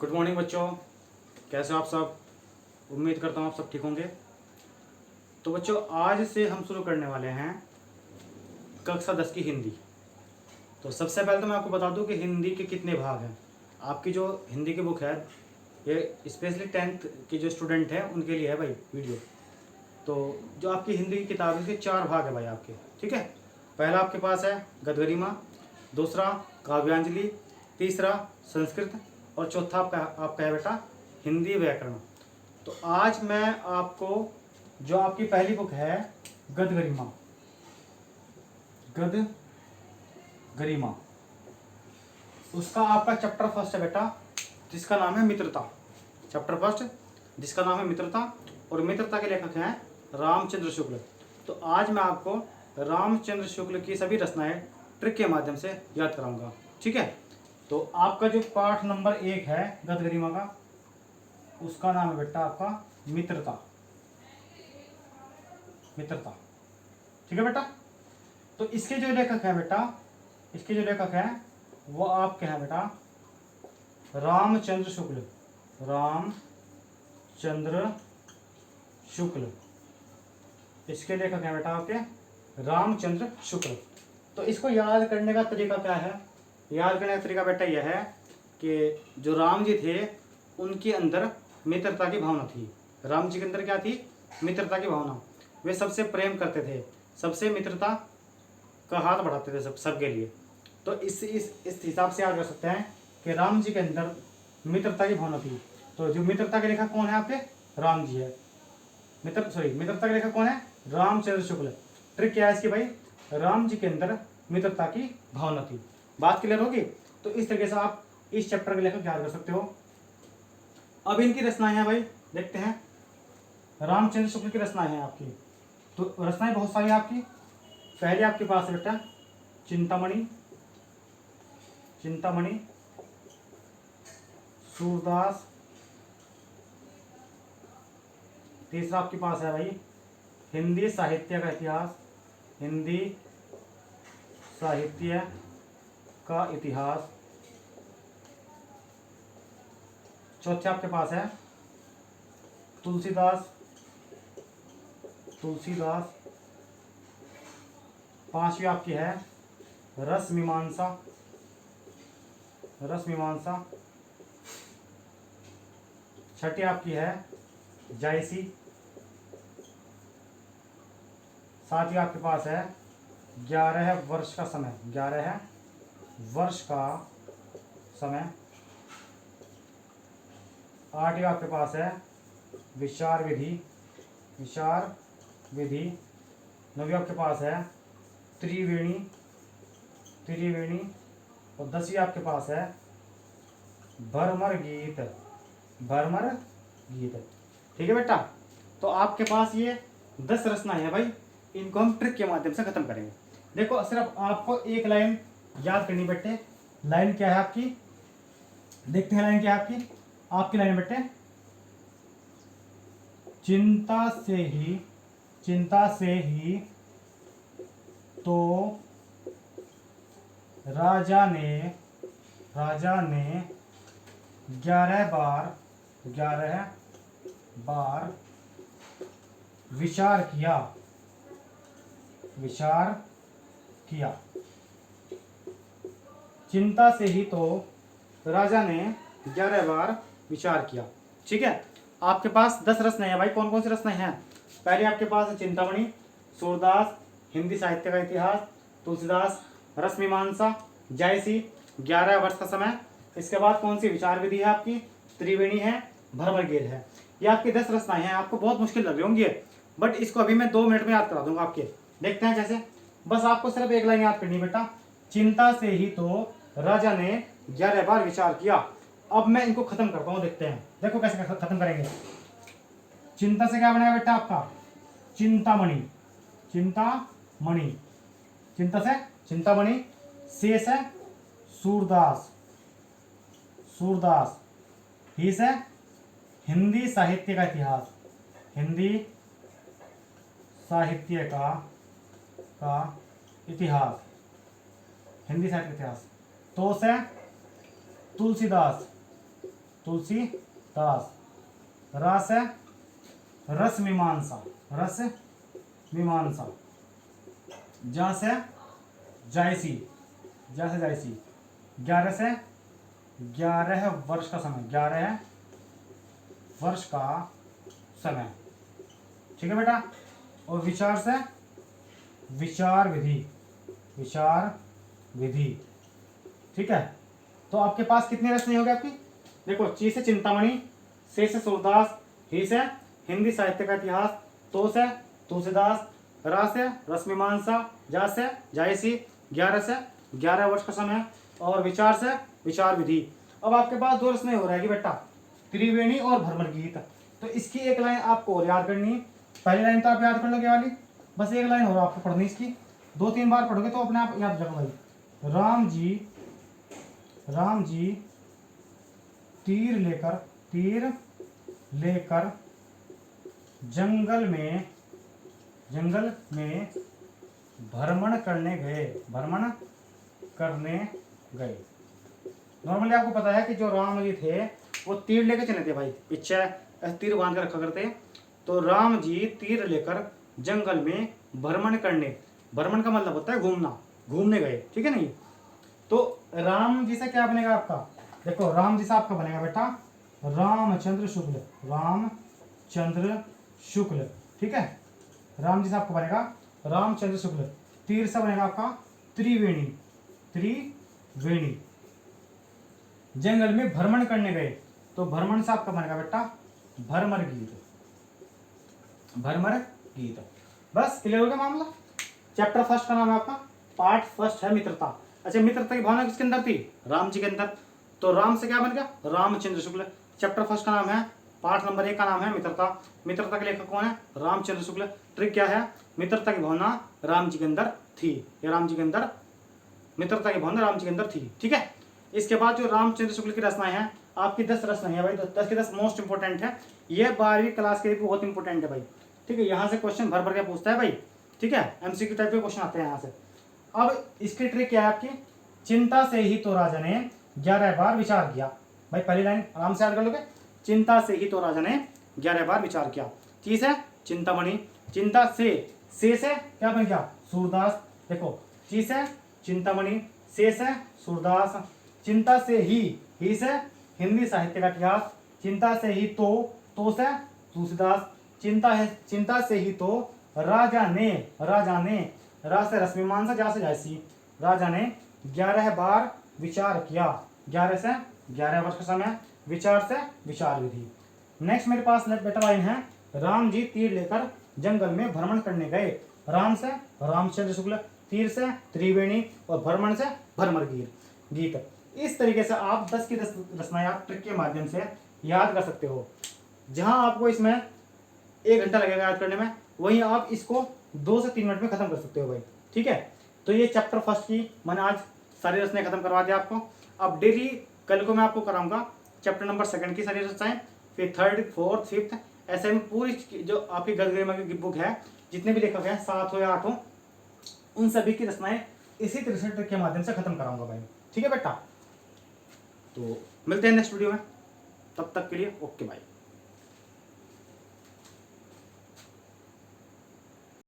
Good morning बच्चों, कैसे हो आप सब। उम्मीद करता हूँ आप सब ठीक होंगे। तो बच्चों, आज से हम शुरू करने वाले हैं कक्षा 10 की हिंदी। तो सबसे पहले तो मैं आपको बता दूं कि हिंदी के कितने भाग हैं। आपकी जो हिंदी की बुक है, ये स्पेशली 10th के जो स्टूडेंट हैं उनके लिए है भाई वीडियो। तो जो आपकी हिंदी की किताब है, इसके 4 भाग है भाई आपके, ठीक है। पहला आपके पास है गद्यगरिमा, दूसरा काव्यांजलि, तीसरा संस्कृत और चौथा आपका है बेटा हिंदी व्याकरण। तो आज मैं आपको जो आपकी पहली बुक है गद्यगरिमा, गद्यगरिमा उसका आपका चैप्टर फर्स्ट है बेटा, जिसका नाम है मित्रता। चैप्टर फर्स्ट जिसका नाम है मित्रता, और मित्रता के लेखक हैं रामचंद्र शुक्ल। तो आज मैं आपको रामचंद्र शुक्ल की सभी रचनाएं ट्रिक के माध्यम से याद कराऊंगा, ठीक है। तो आपका जो पाठ नंबर 1 है गद्यगरिमा का, उसका नाम है बेटा आपका मित्रता। मित्रता, ठीक है बेटा। तो इसके जो लेखक है बेटा, इसके जो लेखक हैं वो आपके हैं बेटा रामचंद्र शुक्ल। रामचंद्र शुक्ल इसके लेखक हैं बेटा आपके रामचंद्र शुक्ल। तो इसको याद करने का तरीका क्या है? याद करने का तरीका बेटा यह है कि जो राम जी थे उनके अंदर मित्रता की भावना थी। राम जी के अंदर क्या थी? मित्रता की भावना। वे सबसे प्रेम करते थे, सबसे मित्रता का हाथ बढ़ाते थे सबके लिए। तो इस हिसाब से याद कर सकते हैं कि राम जी के अंदर मित्रता की भावना थी। तो जो मित्रता के लेखक कौन है आपके? राम जी है। मित्रता के लेखक कौन है? रामचंद्र शुक्ल। ट्रिक क्या है इसकी भाई? राम जी के अंदर मित्रता की भावना थी। बात क्लियर होगी? तो इस तरीके से आप इस चैप्टर के लेखक याद कर सकते हो। अब इनकी रचनाएं हैं भाई, देखते हैं। रामचंद्र शुक्ल की रचनाएं हैं आपकी। तो रचनाएं बहुत सारी आपकी। पहले आपके पास है बेटा चिंतामणि, चिंतामणि, सूरदास। तीसरा आपके पास है भाई हिंदी साहित्य का इतिहास, हिंदी साहित्य का इतिहास। चौथे आपके पास है तुलसीदास, तुलसीदास। पांचवी आपकी है रस मीमांसा, रस मीमांसा। छठी आपकी है जायसी। सातवीं आपके पास है 11 वर्ष का समय, 11 वर्ष का समय। आठवीं आपके पास है विचार विधि, विचार विधि। नौवीं आपके पास है त्रिवेणी, त्रिवेणी। और 10वीं आपके पास है भरमर गीत, भरमर गीत। ठीक है बेटा। तो आपके पास ये 10 रचनाएं हैं भाई, इनको हम ट्रिक के माध्यम से खत्म करेंगे। देखो, सिर्फ आपको एक लाइन याद करनी बेटे। लाइन क्या है आपकी? देखते हैं लाइन क्या है आपकी। आपकी लाइन बेटे, चिंता से ही, चिंता से ही तो राजा ने, राजा ने 11 बार, 11 बार विचार किया, विचार किया। चिंता से ही तो राजा ने 11 बार विचार किया। ठीक है। आपके पास 10 रचनाएं हैं भाई। कौन कौन सी रचनाएं हैं? पहले आपके पास है चिंतामणि, सूरदास, हिंदी साहित्य का इतिहास, तुलसीदास, रस मीमांसा, जायसी, 11 वर्ष का समय। इसके बाद कौन सी विचार विधि है आपकी? त्रिवेणी है, भरमर गीत है। ये आपकी 10 रचनाएं हैं। आपको बहुत मुश्किल लग रही होंगी, बट इसको अभी मैं 2 मिनट में याद करा दूंगा आपके। देखते हैं कैसे। बस आपको सिर्फ एक लाइन याद करनी है बेटा, चिंता से ही तो राजा ने 11 बार विचार किया। अब मैं इनको खत्म करता हूं, देखते हैं। देखो कैसे खत्म करेंगे। चिंता से क्या बनेगा बेटा आपका? चिंतामणि, चिंतामणि। चिंता से चिंतामणि। शेष है सूरदास, सूरदास। ही से हिंदी साहित्य का इतिहास, हिंदी साहित्य का इतिहास, हिंदी साहित्य का इतिहास। तो से तुलसीदास, तुलसीदास। रा से रस मीमांसा, रस मीमांसा। जा से जायसी, जा से जायसी। 11 से 11 वर्ष का समय, 11 वर्ष का समय, ठीक है बेटा। और विचार से विचार विधि, विचार विधि, ठीक है। तो आपके पास कितनी रचनाएं हो गई आपकी? देखो, ची से चिंतामणि, से सूरदास, ही से हिंदी साहित्य का इतिहास, तो से तुलसीदास, रा से रसमीमांसा, जा से जायसी, 11 से 11 वर्ष का समय, और विचार से विचार विधि। अब आपके पास 2 रचनाएं हो रहेगी बेटा, त्रिवेणी और भ्रमर गीत। तो इसकी एक लाइन आपको और याद करनी है। पहली लाइन तो आप याद कर लोगे वाली, बस एक लाइन और आपको पढ़नी इसकी। 2-3 बार पढ़ोगे तो अपने आप याद रखो भाई। राम जी तीर लेकर जंगल में भ्रमण करने गए। नॉर्मली आपको पता है कि जो राम जी थे वो तीर लेकर चले थे भाई, पीछे तीर बांध कर रखा करते। तो राम जी तीर लेकर जंगल में भ्रमण का मतलब होता है घूमना, घूमने गए, ठीक है नहीं। तो राम जी से क्या बनेगा आपका? देखो, राम जी से आपका बनेगा बेटा रामचंद्र शुक्ल, ठीक है। राम जी से आपका बनेगा रामचंद्र शुक्ल। तीर से बनेगा आपका त्रिवेणी। जंगल में भ्रमण करने गए, तो भ्रमण से आपका बनेगा बेटा भ्रमर गीत। बस क्लियर हो गया मामला। चैप्टर फर्स्ट का नाम है आपका, पार्ट फर्स्ट है मित्रता। अच्छा, मित्रता की भावना किसके अंदर थी? राम जी के अंदर। तो राम से क्या बन गया? रामचंद्र शुक्ल। चैप्टर फर्स्ट का नाम है, पार्ट नंबर 1 का नाम है मित्रता। मित्रता के लेखक कौन है? रामचंद्र शुक्ल। ट्रिक क्या है? मित्रता की भावना राम जी के अंदर थी, या राम जी के अंदर मित्रता की भावना राम जी के अंदर थी, ठीक है। इसके बाद जो रामचंद्र शुक्ल की रचनाएं हैं आपकी 10 रचनाएं हैं भाई, 10 की 10 मोस्ट इंपोर्टेंट है। ये 12वीं क्लास के लिए बहुत इंपोर्टेंट है भाई, ठीक है। यहाँ से क्वेश्चन भर के पूछता है भाई, ठीक है। एमसीक्यू टाइप के क्वेश्चन आते हैं यहाँ से। अब इसकी ट्रिक क्या है आपकी? चिंता से ही तो राजा ने 11 बार विचार किया। भाई पहली लाइन आराम से याद कर लोगे। चिंता से ही तो राजा ने 11 बार विचार किया। चीज है चिंतामणि। चिंता से क्या बन गया? सूरदास। देखो, चीज है चिंतामणि, से सूरदास। चिंता से ही से हिंदी साहित्य का इतिहास। चिंता से ही तो से तुलसीदास। चिंता से ही तो राजा ने रा से रश्मिमांसा, जा से जायसी। राजा ने 11 बार विचार किया। 11 से 11 वर्ष का समय, विचार से विचार विधि। नेक्स्ट मेरे पास बेटा लाइन है, राम जी तीर लेकर जंगल में भ्रमण करने गए। राम से रामचंद्र शुक्ल, तीर से त्रिवेणी, और भ्रमण से भ्रमर गीत। इस तरीके से आप 10 की 10 रचनाएं आप ट्रिक के माध्यम से याद कर सकते हो। जहां आपको इसमें 1 घंटा लगेगा याद करने में, वहीं आप इसको 2 से 3 मिनट में खत्म कर सकते हो भाई, ठीक है। तो ये चैप्टर फर्स्ट की मैंने आज सारी रचनाएं खत्म करवा दिया आपको। अब डेली कल को मैं आपको कराऊंगा चैप्टर नंबर 2 की सारी रचनाएं, फिर 3rd 4th 5th, ऐसे में पूरी जो आपकी गद्य की बुक है, जितने भी लेखक हैं 7 हो या 8 हो, उन सभी की रचनाएं इसी तरह से ट्रिक के माध्यम से खत्म कराऊंगा भाई, ठीक है बेटा। तो मिलते हैं नेक्स्ट वीडियो में, तब तक के लिए ओके बाय।